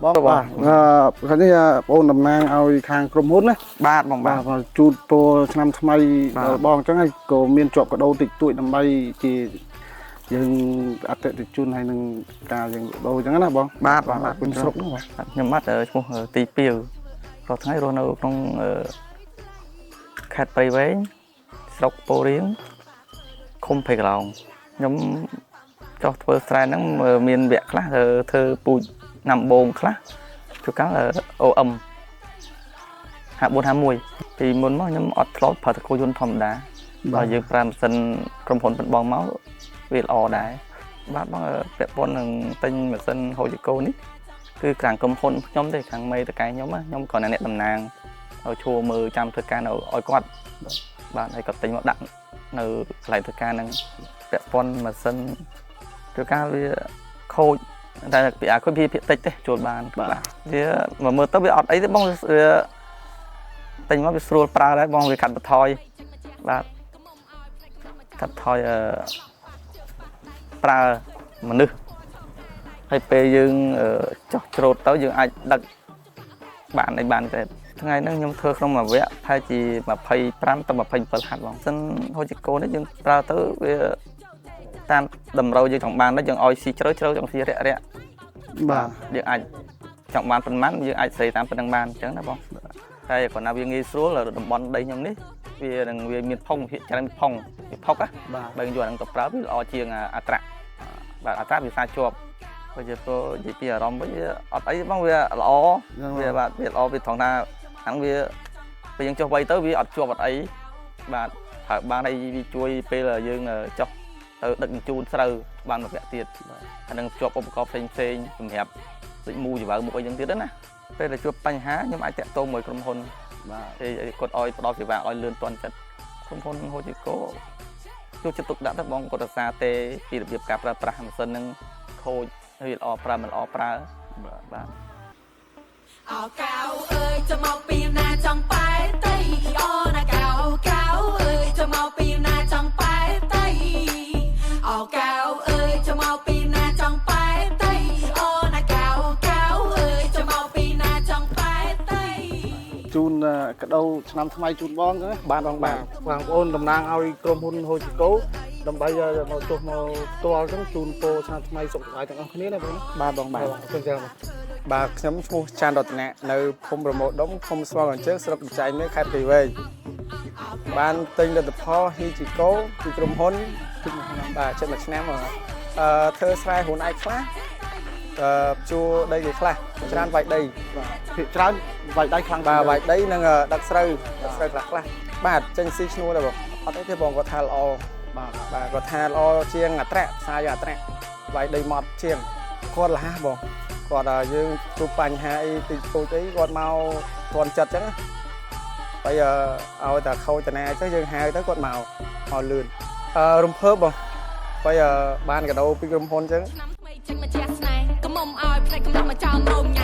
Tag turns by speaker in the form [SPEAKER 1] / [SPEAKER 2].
[SPEAKER 1] បងបាទឃើញបងតំណាងឲ្យខាងក្រុមហ៊ុនណា
[SPEAKER 2] បាទបងបាទ
[SPEAKER 1] ជូតពរឆ្នាំថ្មីដល់បងអញ្ចឹងហើយក៏មានជាប់កដោតិចតួចដើម្បីជាយើងអតិថិជនហើយនឹងការយើងដូរអញ្ចឹងណាបង
[SPEAKER 2] បាទបាទ
[SPEAKER 1] គុណស្រុកហ្នឹងបាទ
[SPEAKER 2] ខ្ញុំបាទឈ្មោះទីពីវក៏ថ្ងៃរស់នៅក្នុងខេត្តព្រៃវែងស្រុកពោធិ៍រៀងឃុំព្រៃកន្លងខ្ញុំចោះធ្វើស្រែហ្នឹងមានវគ្គខ្លះធ្វើពូជណាំបងខ្លះជួនកាល OM 5451ពីមុនមកខ្ញុំអត់ធ្លាប់ប្រើតកូយន្តធម្មតាបើយើងប្រើម៉ាស៊ីនក្រុមហ៊ុនប៉ុនបងមកវាល្អដែរបាទបងពាក់ព័ន្ធនឹងទិញម៉ាស៊ីនហូជីកូនេះគឺខាងក្រុមហ៊ុនខ្ញុំទេខាងមេតកែខ្ញុំខ្ញុំគ្រាន់តែអ្នកតំណាងឲ្យឈួរមើលចាំធ្វើការនៅឲ្យគាត់បាទហើយគាត់ទិញមកដាក់នៅកន្លែងធ្វើការហ្នឹងពាក់ព័ន្ធម៉ាស៊ីនជួនកាលវាខូចតែពីអាខូចវាភាគតិចទេជួលបានបាទវាមើលទៅវាអត់អីទេបងវាទិញមកវាស្រួលប្រើដែរបងវាកាត់បន្ថយបាទកាត់ថយប្រើមនុស្សហើយពេលយើងចោះច្រូតទៅយើងអាចដឹកបានអីបានតែថ្ងៃហ្នឹងខ្ញុំធ្វើក្នុងមួយវគ្គប្រហែលជា25ទៅ27ហាត់បងសិនហូជីកូនេះយើងប្រើទៅវាតាមតម្រូវយើងចង់បានយើងឲ្យស៊ីជ្រៅចង់ស៊ីរាក់បាទយើងអាចចង់បានប៉ុន្មានយើងអាចស្រីតាមប៉ុណ្្នឹងបានអញ្ចឹងណាបងតែគ្រាន់តែវាងាយស្រួលតំបន់ដីខ្ញុំនេះវានឹងវាមានផុងភាគច្រើនផុងវាផុកណាបើយើងយកអាហ្នឹងទៅប្រើវាល្អជាងអត្រាបាទអត្រាវាសាជាប់បើនិយាយពីអារម្មណ៍វិញវាអត់អីបងវាល្អវាបាទវាល្អវាត្រង់ថាហ្នឹងវាពេលយើងចុះវៃទៅវាអត់ជាប់អត់អីបាទប្រើបានហើយវាជួយពេលយើងចុះទៅដឹកជញ្ជូនស្រូវបានមួយវគ្គទៀតអានឹងជាប់ឧបករណ៍ផ្សេងសម្រាប់ដូចមូច្បើមុខអីចឹងទៀតណាពេលដែលជួបបញ្ហាខ្ញុំអាចតាក់ទងមួយក្រុមហ៊ុនបាទគាត់ឲ្យផ្ដល់សេវាឲ្យលឿនទាន់ចិត្តក្រុមហ៊ុនហូជីកូចូលចិត្តទុកដាក់ទៅបងគាត់រក្សាទេពីរបៀបការប្រើប្រាស់ម៉ាស៊ីននឹងខូចវាល្អប្រើមិនល្អប្រើបាទ
[SPEAKER 3] អោកៅអើយចាំមកពីណាចង់បែតៃអូណាកៅអើយចាំមកពីណាចង់បែតៃអោកៅអើយចាំមកពីណាចង់បែតៃអូណាកៅអើយចាំមកពីណាចង់បែតៃ
[SPEAKER 1] ជូនកដោឆ្នាំថ្មីជូនបងអញ្ចឹងបាទបងប្អូនតំណាងឲ្យក្រុមហ៊ុនហូជីកូដើម្បីមកចុះមកផ្ទាល់អញ្ចឹងជូនពរឆ្នាំថ្មីសុខសប្បាយទាំងអស់គ្នាណាបង
[SPEAKER 2] បាទបងបាទ
[SPEAKER 1] អញ្ចឹង
[SPEAKER 2] បាទខ្ញុំឈ្មោះចាន់រតនៈនៅភូមិប្រមោដុំឃុំស្វាល់អញ្ជើញស្រុកបញ្ចៃមេខេត្តព្រៃវែងបានទិញលទ្ធផលហូជីកូពីក្រុមហ៊ុនបាទជិត1ឆ្នាំធ្វើស្រែខ្លួនឯងខ្លះជួដីគេខ្លះច្រើនវាយដី
[SPEAKER 1] ភាគច្រើនវាយដីខ្លាំង
[SPEAKER 2] បាទវាយដីនិងដឹកស្រូវខ្លះបាទចេញស៊ីឈ្នួលដែរបងអត់អីទេបងគាត់ថាល្អបាទគាត់ថាល្អជាងអត្រាផ្សាយអត្រាវាយដីម៉ត់ជាងគាត់លះបងគាត់យើងជួបបញ្ហាអីទីតូចអីគាត់មកទាន់ចិត្តអញ្ចឹងហើយឲ្យតែខូចតាណាអញ្ចឹងយើងហៅទៅគាត់មកលឿនរំភើបបងហើយបានកដោពីក្រុមហ៊ុនអញ្ចឹង
[SPEAKER 3] ឆ្នាំថ្មីចេញមកជាស្នេហ៍កុំឲ្យផ្នែកកំឡុងមកចោលងងញ៉ា